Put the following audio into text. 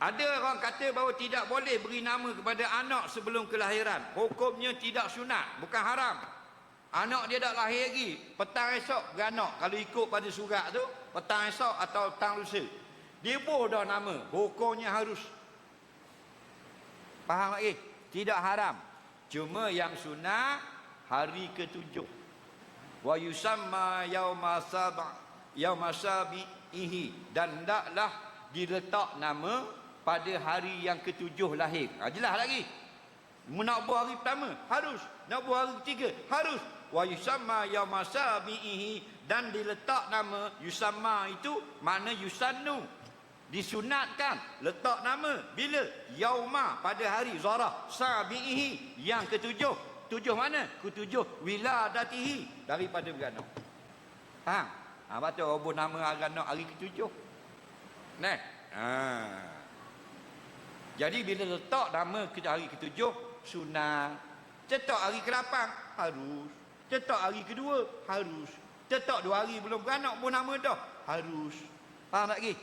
Ada orang kata bahawa tidak boleh beri nama kepada anak sebelum kelahiran. Hukumnya tidak sunat, bukan haram. Anak dia dah lahir lagi, petang esok beranak. Kalau ikut pada surat tu, petang esok atau petang lusa, dia pun dah nama, hukumnya harus. Faham lagi? Tidak haram. Cuma yang sunat hari ke-7. Wa yusamma yauma sabihi, dan hendaklah diletak nama pada hari yang ke-7 lahir. Jelas lagi. Nak buat hari pertama harus, nak buat hari ketiga harus. Wa yusamma yauma sabihi, dan diletak nama. Yusamma itu makna yusannu, disunatkan. Letak nama bila? Yauma, pada hari. Zarah sabihi, yang ke-7. 7 mana? Ke-7 wiladatihi, daripada beranak. Faham? Baca robot nama beranak hari ke-7. Nah, jadi bila letak nama ke hari ke-7 sunat. Cetak hari ke-8 harus. Cetak hari ke-2 harus. Cetak 2 hari belum beranak pun nama dah harus. Faham tak lagi?